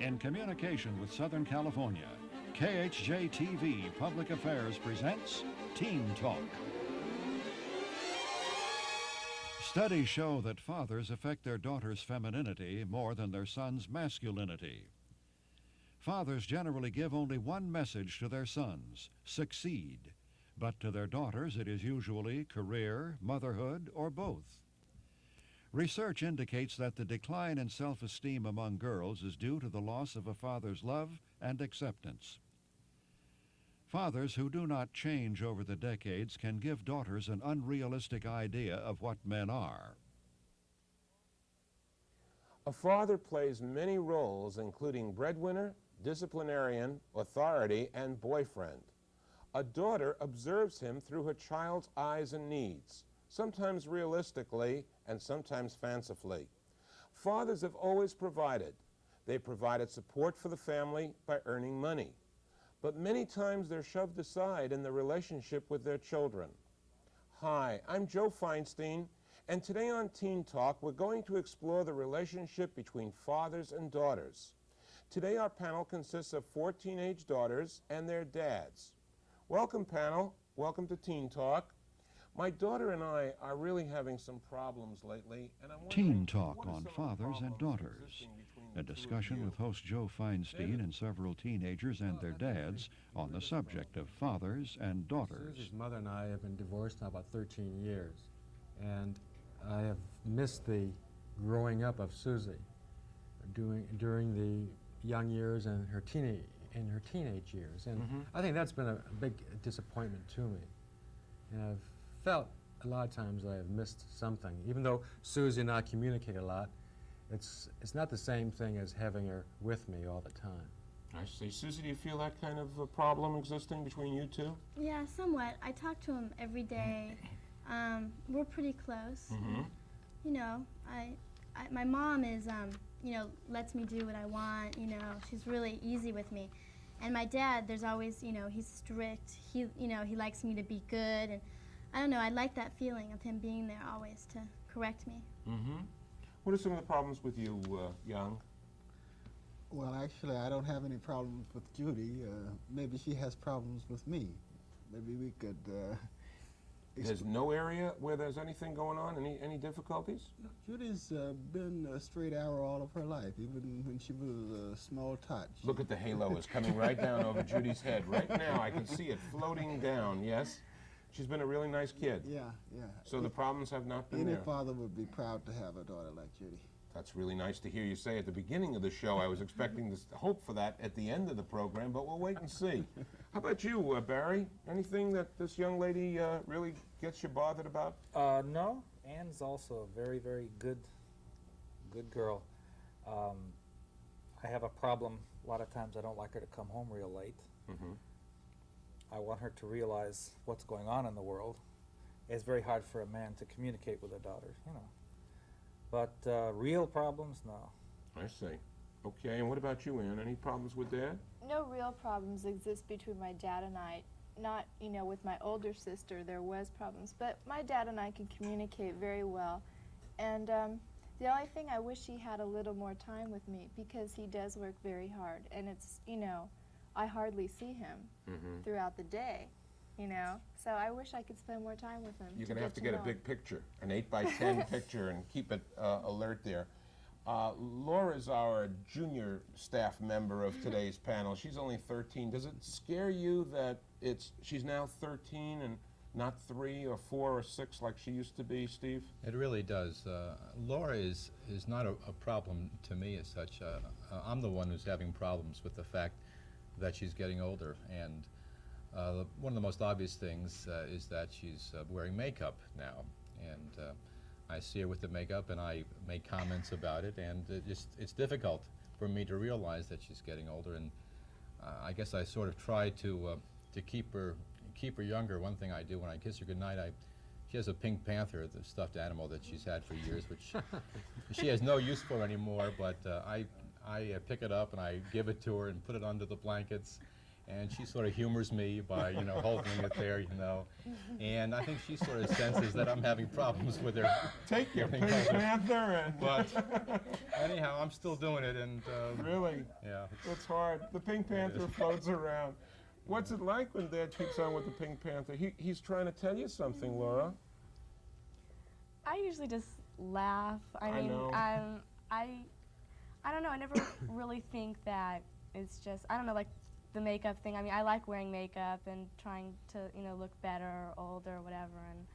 In communication with Southern California, KHJ-TV Public Affairs presents Teen Talk. Studies show that fathers affect their daughters' femininity more than their sons' masculinity. Fathers generally give only one message to their sons: succeed. But to their daughters, it is usually career, motherhood, or both. Research indicates that the decline in self-esteem among girls is due to the loss of a father's love and acceptance. Fathers who do not change over the decades can give daughters an unrealistic idea of what men are. A father plays many roles, including breadwinner, disciplinarian, authority, and boyfriend. A daughter observes him through her child's eyes and needs, sometimes realistically and sometimes fancifully. Fathers have always provided. They provided support for the family by earning money. But many times they're shoved aside in the relationship with their children. Hi, I'm Joe Feinstein, and today on Teen Talk, we're going to explore the relationship between fathers and daughters. Today our panel consists of 4 teenage daughters and their dads. Welcome, panel. Welcome to Teen Talk. My daughter and I are really having some problems lately, and I'm wondering, Teen Talk on Fathers and Daughters, a discussion with host Joe Feinstein and several teenagers and their dads on the subject of fathers and daughters. Susie's mother and I have been divorced now about 13 years, and I have missed the growing up of Susie during the young years and her teenage years, and I think that's been a big disappointment to me. And I've felt a lot of times I have missed something. Even though Susie and I communicate a lot, it's not the same thing as having her with me all the time. I see. Susie, do you feel that kind of a problem existing between you two? Yeah, somewhat. I talk to him every day. We're pretty close. You know, my mom is, you know, lets me do what I want. You know, she's really easy with me. And my dad, there's always, you know, he's strict. He likes me to be good, and I don't know. I like that feeling of him being there always to correct me. What are some of the problems with you, Young? Well, actually, I don't have any problems with Judy. Maybe she has problems with me. Maybe we could... There's no area where there's anything going on, any difficulties? Judy's been a straight arrow all of her life, even when she was a small tot. Look at the halo. It's coming right down over Judy's head. Right now, I can see it floating down, yes? She's been a really nice kid. Yeah. So the problems have not been there. Any father would be proud to have a daughter like Judy. That's really nice to hear you say at the beginning of the show. I was expecting to hope for that at the end of the program, but we'll wait and see. How about you, Barry? Anything that this young lady really gets you bothered about? No. Anne's also a very, very good girl. I have a problem. A lot of times I don't like her to come home real late. I want her to realize what's going on in the world. It's very hard for a man to communicate with a daughter, you know. But real problems, no. I see. Okay, and what about you, Ann? Any problems with Dad? No real problems exist between my dad and I. Not, you know, with my older sister there was problems, but my dad and I can communicate very well. And the only thing I wish he had a little more time with me, because he does work very hard, and it's, you know, I hardly see him throughout the day. You know, so I wish I could spend more time with him. You're going to have to get a big picture, an 8x10 picture, and keep it alert there. Laura's our junior staff member of today's panel. She's only 13. Does it scare you that she's now 13 and not 3 or 4 or 6 like she used to be, Steve? It really does. Laura is not a problem to me as such. I'm the one who's having problems with the fact that she's getting older, and one of the most obvious things is that she's wearing makeup now, and I see her with the makeup and I make comments about it, and it's difficult for me to realize that she's getting older, and I guess I sort of try to keep her younger. One thing I do when I kiss her goodnight, she has a Pink Panther, the stuffed animal that she's had for years, which she has no use for anymore, but I pick it up and I give it to her and put it under the blankets. and she sort of humors me by, holding it there, and I think she sort of senses that I'm having problems with her. Take your getting Pink older. Panther and... But anyhow, I'm still doing it, and Really? yeah. It's hard. The Pink Panther floats around. What's it like when Dad keeps on with the Pink Panther? He's trying to tell you something, Laura. I usually just laugh. I mean, know. I don't know. I never really think that it's just, I don't know, like the makeup thing. I mean, I like wearing makeup and trying to, look better or older or whatever. And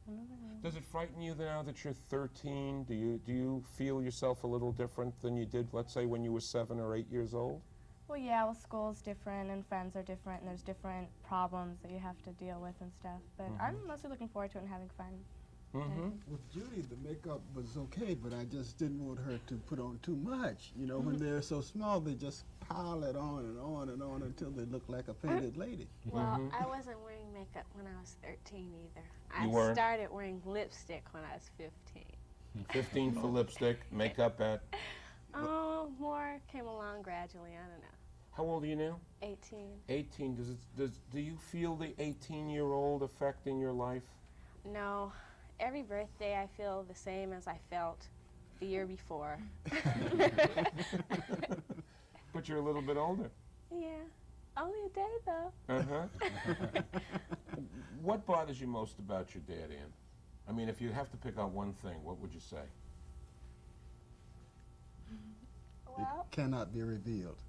I don't know. Does it frighten you now that you're 13? Do you feel yourself a little different than you did, let's say, when you were 7 or 8 years old? Well, yeah, well, school's different and friends are different and there's different problems that you have to deal with and stuff. But I'm mostly looking forward to it and having fun. With Judy, the makeup was okay, but I just didn't want her to put on too much. When they're so small, they just pile it on and on and on until they look like a painted lady. Well, I wasn't wearing makeup when I was 13 either. You I weren't? started wearing lipstick when I was 15. 15 for lipstick, makeup at... Oh, more came along gradually. I don't know. How old are you now? 18. 18. Do you feel the 18-year-old effect in your life? No. Every birthday I feel the same as I felt the year before. But you're a little bit older. Yeah. Only a day, though. Uh-huh. What bothers you most about your dad, Ann? I mean, if you have to pick out one thing, what would you say? Well, It cannot be revealed.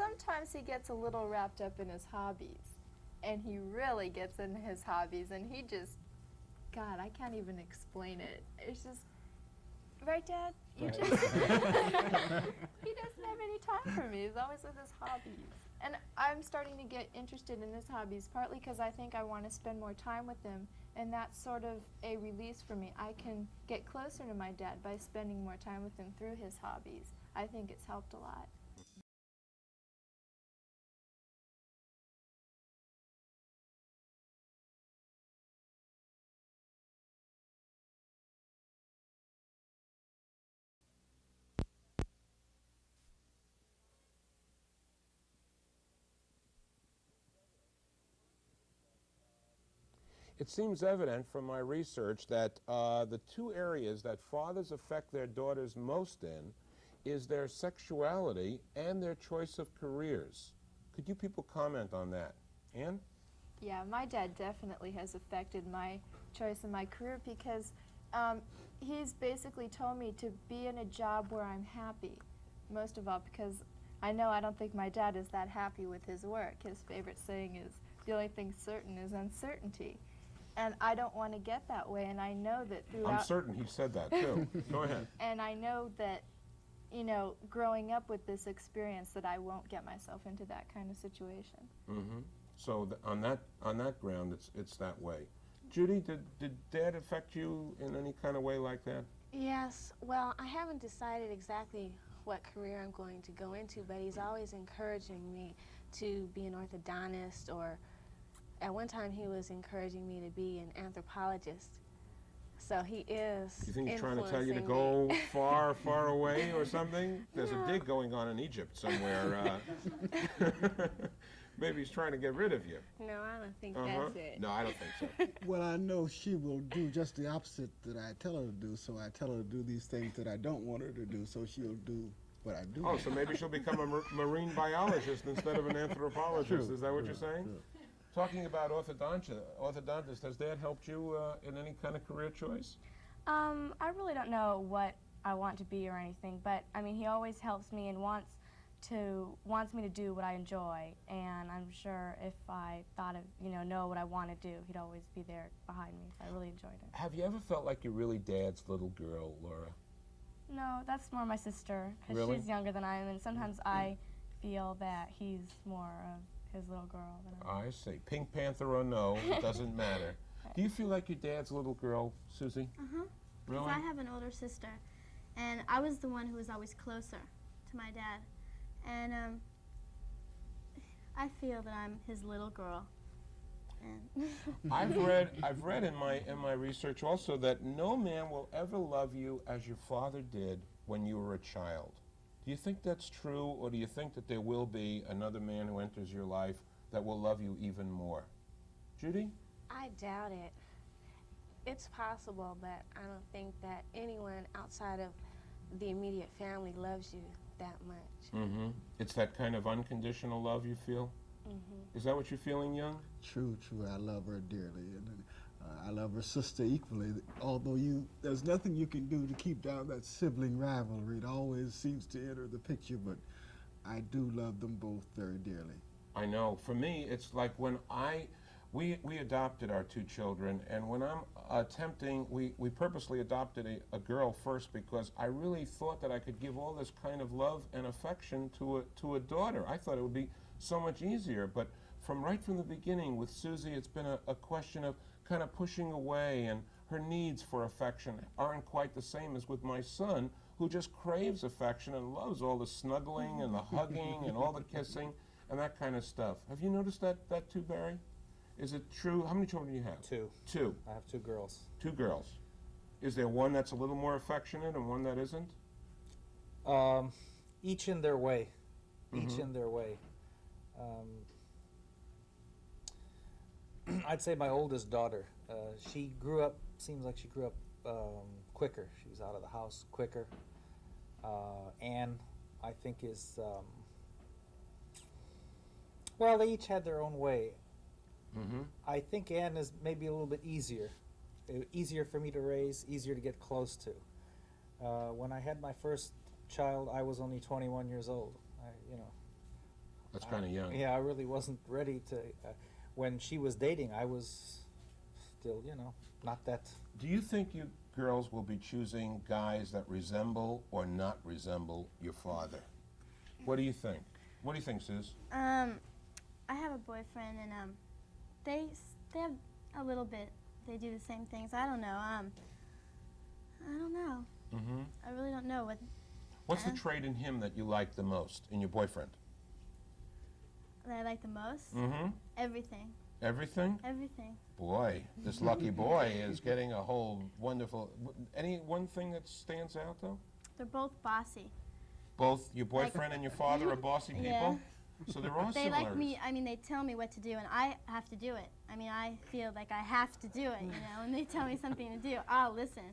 sometimes he gets a little wrapped up in his hobbies. And he really gets into his hobbies, and he just, God, I can't even explain it. It's just, right, Dad? You Right. just, he doesn't have any time for me. He's always with his hobbies. And I'm starting to get interested in his hobbies, partly because I think I want to spend more time with him, and that's sort of a release for me. I can get closer to my dad by spending more time with him through his hobbies. I think it's helped a lot. It seems evident from my research that the two areas that fathers affect their daughters most in is their sexuality and their choice of careers. Could you people comment on that? Ann? Yeah, my dad definitely has affected my choice in my career because he's basically told me to be in a job where I'm happy, most of all because I don't think my dad is that happy with his work. His favorite saying is, the only thing certain is uncertainty. And I don't want to get that way, and I know that throughout... I'm certain he said that, too. Go ahead. And I know that, growing up with this experience, that I won't get myself into that kind of situation. So on that ground, it's that way. Judy, did Dad affect you in any kind of way like that? Yes. Well, I haven't decided exactly what career I'm going to go into, but he's always encouraging me to be an orthodontist, or at one time he was encouraging me to be an anthropologist. So he is. You think he's trying to tell you to go far, far away or something? There's a dig going on in Egypt somewhere. Maybe he's trying to get rid of you. No, I don't think that's it. No, I don't think so. Well, I know she will do just the opposite that I tell her to do, so I tell her to do these things that I don't want her to do, so she'll do what I do. Oh, so maybe she'll become a marine biologist instead of an anthropologist. Is that what you're saying? Talking about orthodontist, has Dad helped you in any kind of career choice? I really don't know what I want to be or anything, but I mean, he always helps me and wants me to do what I enjoy, and I'm sure if I thought of, know what I want to do, he'd always be there behind me, so I really enjoyed it. Have you ever felt like you're really Dad's little girl, Laura? No, that's more my sister, because Really? she's younger than I am, and sometimes I feel that he's more of his little girl than I am. I see. Pink Panther or no, it doesn't matter. Do you feel like you're Dad's little girl, Susie? Uh-huh. Really? Because I have an older sister, and I was the one who was always closer to my dad. And I feel that I'm his little girl. And I've read in my research also that no man will ever love you as your father did when you were a child. Do you think that's true, or do you think that there will be another man who enters your life that will love you even more? Judy? I doubt it. It's possible, but I don't think that anyone outside of the immediate family loves you that much. Mm-hmm. It's that kind of unconditional love you feel? Mm-hmm. Is that what you're feeling, Young? True, true. I love her dearly, and I love her sister equally. Although there's nothing you can do to keep down that sibling rivalry. It always seems to enter the picture, but I do love them both very dearly. I know. For me, it's like when we adopted our 2 children, and when I'm attempting, we purposely adopted a girl first because I really thought that I could give all this kind of love and affection to a daughter. I thought it would be so much easier, but right from the beginning with Susie, it's been a question of kind of pushing away, and her needs for affection aren't quite the same as with my son, who just craves affection and loves all the snuggling and the hugging and all the kissing and that kind of stuff. Have you noticed that too, Barry? Is it true? How many children do you have? 2. 2. I have 2 girls. 2 girls. Is there one that's a little more affectionate and one that isn't? Each in their way. Mm-hmm. Each in their way. I'd say my oldest daughter, seems like she grew up quicker. She was out of the house quicker. Anne, I think is, well, they each had their own way. Mm-hmm. I think Anne is maybe a little bit easier for me to raise, easier to get close to. When I had my first child, I was only 21 years old. That's kind of young. Yeah, I really wasn't ready to. When she was dating, I was still, not that. Do you think you girls will be choosing guys that resemble or not resemble your father? What do you think? What do you think, Suze? I have a boyfriend, and they have a little bit. They do the same things. I don't know. I don't know. Mm-hmm. I really don't know what. What's the trait in him that you like the most in your boyfriend? That I like the most? Mm-hmm. Everything. Everything? Everything. Boy, this lucky boy is getting a whole wonderful. Any one thing that stands out though? They're both bossy. Both your boyfriend and your father are bossy people? Yeah. So there are They similarities. like me. I mean, they tell me what to do, and I have to do it. I mean, I feel like I have to do it. When they tell me something to do, I'll listen.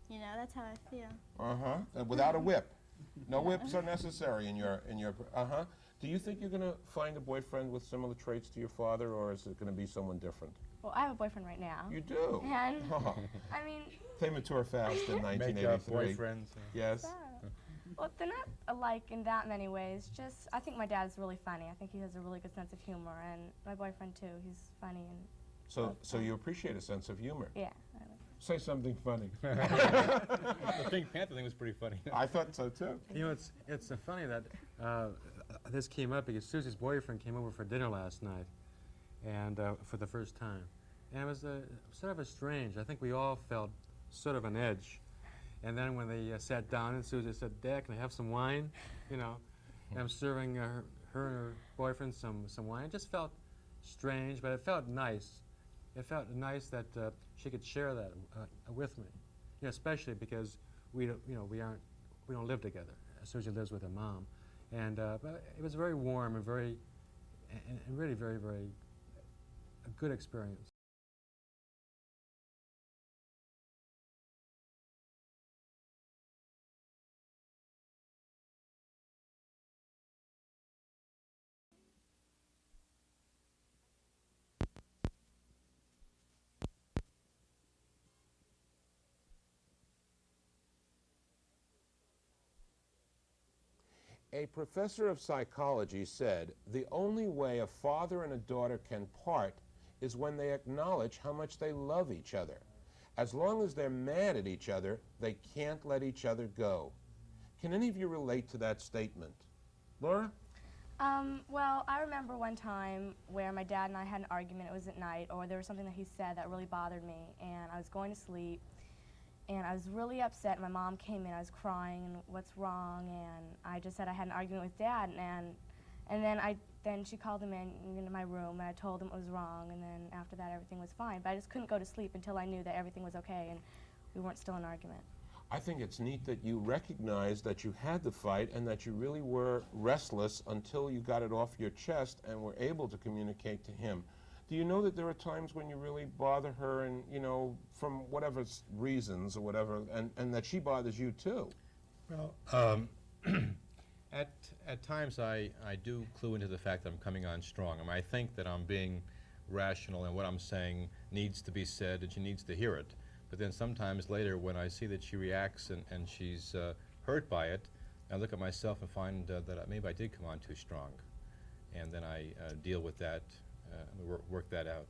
That's how I feel. Uh-huh. Without a whip. No whips are necessary in your. Uh-huh. Do you think you're going to find a boyfriend with similar traits to your father, or is it going to be someone different? Well, I have a boyfriend right now. You do? And, Oh. I mean... They mature fast in 1983. Make-up boyfriends. Yes? Well, they're not alike in that many ways. Just, I think my dad's really funny. I think he has a really good sense of humor, and my boyfriend too. He's funny and. So you appreciate a sense of humor? Yeah. I like Say something funny. The Pink Panther thing was pretty funny. I thought so too. It's funny that this came up because Susie's boyfriend came over for dinner last night, and for the first time, and it was sort of a strange. I think we all felt sort of an edge, and then when they sat down and Susie said, "Dad, can I have some wine?" And I'm serving her and her boyfriend some wine. It just felt strange, but it felt nice. It felt nice that she could share that with me, especially because we don't live together. Susie lives with her mom, and but it was very warm and really very, very a good experience. A professor of psychology said, the only way a father and a daughter can part is when they acknowledge how much they love each other. As long as they're mad at each other, they can't let each other go. Can any of you relate to that statement? Laura? Well, I remember one time where my dad and I had an argument. It was at night, or there was something that he said that really bothered me, and I was going to sleep. And I was really upset. My mom came in. I was crying, and what's wrong? And I just said I had an argument with Dad, and then she called him into my room, and I told him what was wrong. And then after that, everything was fine. But I just couldn't go to sleep until I knew that everything was okay and we weren't still in an argument. I think it's neat that you recognize that you had the fight and that you really were restless until you got it off your chest and were able to communicate to him. Do you know that there are times when you really bother her and, you know, from whatever reasons or whatever, and that she bothers you too? Well, at times I do clue into the fact that I'm coming on strong. I mean, I think that I'm being rational and what I'm saying needs to be said and she needs to hear it. But then sometimes later when I see that she reacts and she's hurt by it, I look at myself and find that maybe I did come on too strong. And then I deal with that, work that out.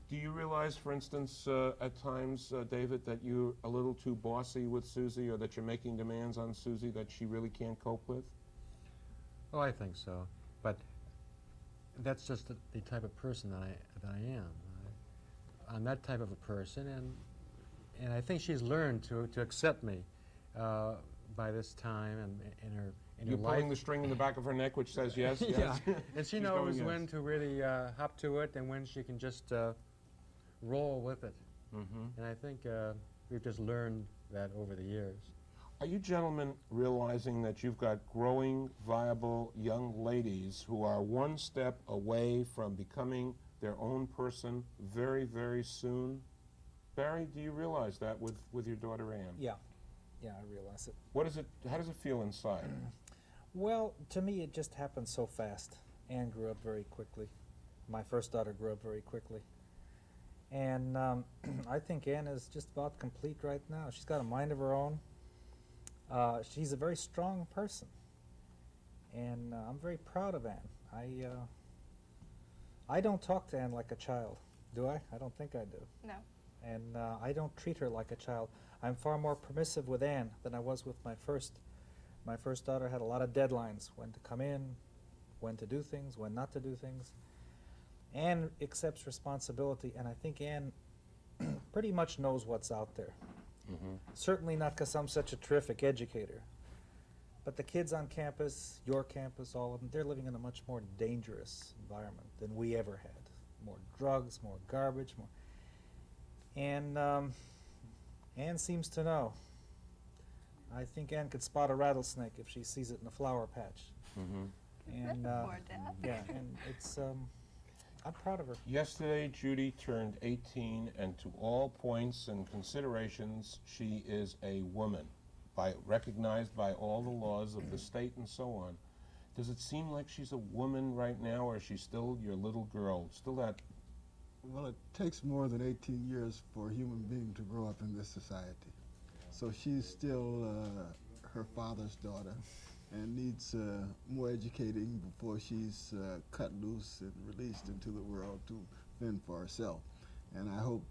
Do you realize, for instance, at times, David, that you're a little too bossy with Susie, or that you're making demands on Susie that she really can't cope with? Oh, I think so. But that's just the type of person that I am. I'm that type of a person, and I think she's learned to accept me by this time and in her life. You're pulling the string in the back of her neck which says yes, yes. Yeah, and she She's knows going when yes. to really hop to it and when she can just roll with it. And I think we've just learned that over the years. Are you gentlemen realizing that you've got growing, viable young ladies who are one step away from becoming their own person very, very soon? Barry, do you realize that with your daughter Ann? Yeah, I realize it. What is it? How does it feel inside? Well, to me, it just happened so fast. Anne grew up very quickly. My first daughter grew up very quickly. And I think Anne is just about complete right now. She's got a mind of her own. She's a very strong person. And I'm very proud of Anne. I don't talk to Anne like a child, do I? I don't think I do. No. And I don't treat her like a child. I'm far more permissive with Anne than I was with my first. My first daughter had a lot of deadlines, when to come in, when to do things, when not to do things. Anne accepts responsibility, and I think Anne pretty much knows what's out there. Certainly not because I'm such a terrific educator. But the kids on campus, your campus, all of them, they're living in a much more dangerous environment than we ever had. More drugs, more garbage, more. And Anne seems to know. I think Anne could spot a rattlesnake if she sees it in a flower patch. And Poor Dad. yeah, and it's I'm proud of her. Yesterday, Judy turned 18, and to all points and considerations, she is a woman, recognized by all the laws of the state and so on. Does it seem like she's a woman right now, or is she still your little girl? Still that? Well, it takes more than 18 years for a human being to grow up in this society. So she's still her father's daughter and needs more educating before she's cut loose and released into the world to fend for herself. And I hope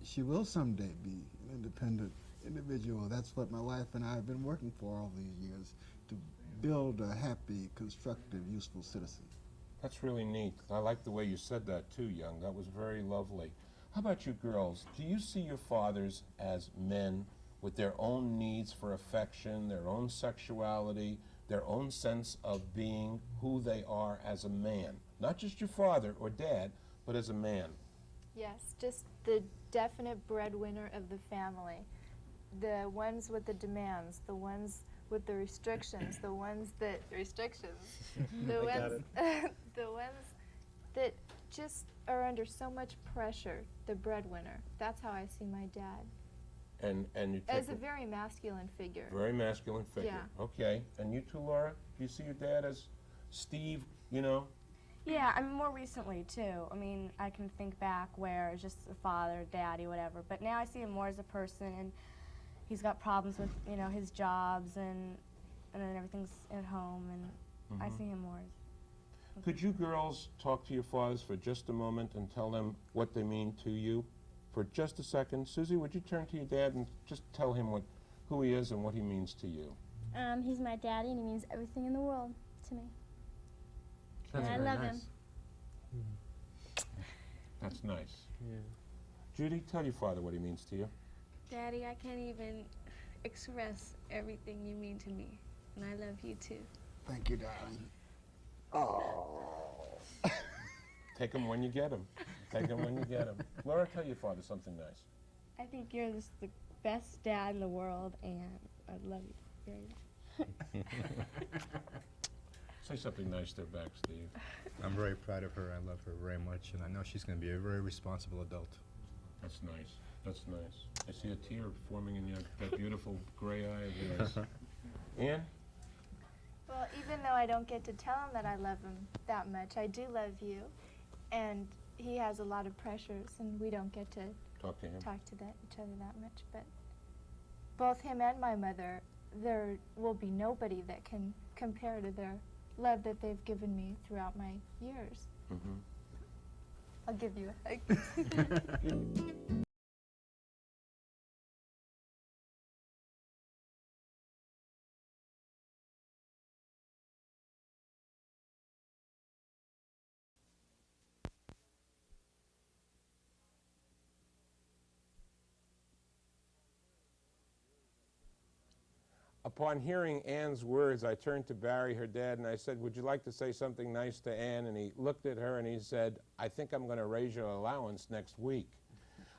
she will someday be an independent individual. That's what my wife and I have been working for all these years, to build a happy, constructive, useful citizen. That's really neat. I like the way you said that too, Young. That was very lovely. How about you girls? Do you see your fathers as men with their own needs for affection, their own sexuality, their own sense of being who they are as a man? Not just your father or dad, but as a man. Yes, just the definite breadwinner of the family. The ones with the demands, the ones with the restrictions, the ones that the ones that just are under so much pressure. The breadwinner. That's how I see my dad. And you take As a very masculine figure. very masculine figure. Yeah. Okay. And you too, Laura? Do you see your dad as Steve, you know? Yeah, I mean, more recently, too. I mean, I can think back where it's just a father, daddy, whatever. But now I see him more as a person, and he's got problems with, you know, his jobs, and then everything's at home, and I see him more as... Could you girls talk to your fathers for just a moment and tell them what they mean to you? For just a second. Susie, would you turn to your dad and just tell him who he is and what he means to you? He's my daddy, and he means everything in the world to me. That's And I very love nice. him. That's nice. Yeah. Judy, tell your father what he means to you. Daddy, I can't even express everything you mean to me, and I love you too. Thank you, darling. Take him when you get him. Take him when you get him. Laura, tell your father something nice. I think you're just the best dad in the world, and I love you very much. Say something nice to her back, Steve. I'm very proud of her. I love her very much, and I know she's going to be a very responsible adult. That's nice. That's nice. I see a tear forming in that beautiful gray eye of yours. Ann? Well, even though I don't get to tell him that I love him that much, I do love you. And he has a lot of pressures, and we don't get to Talk to him. each other that much. But both him and my mother, there will be nobody that can compare to their love that they've given me throughout my years. Mm-hmm. I'll give you a hug. Upon hearing Ann's words, I turned to Barry, her dad, and I said, would you like to say something nice to Ann? And he looked at her and he said, I think I'm going to raise your allowance next week.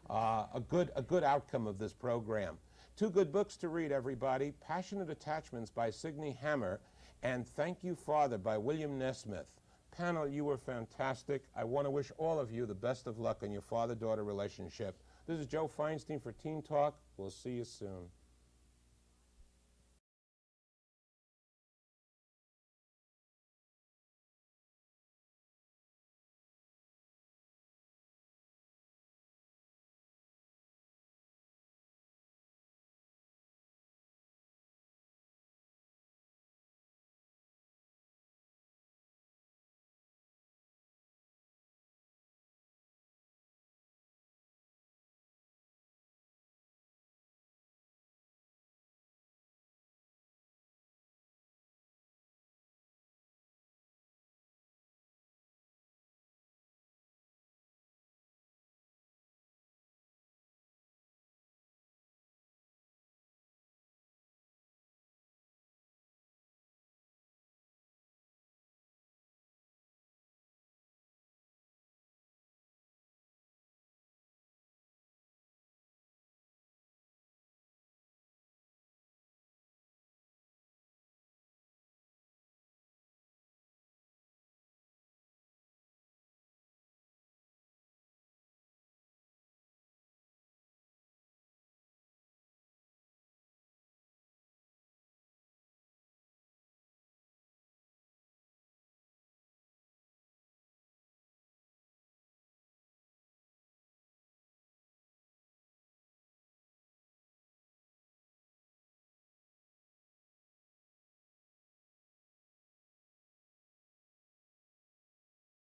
A good outcome of this program. Two good books to read, everybody. Passionate Attachments by Signe Hammer and Thank You, Father by William Nesmith. Panel, you were fantastic. I want to wish all of you the best of luck in your father-daughter relationship. This is Joe Feinstein for Teen Talk. We'll see you soon.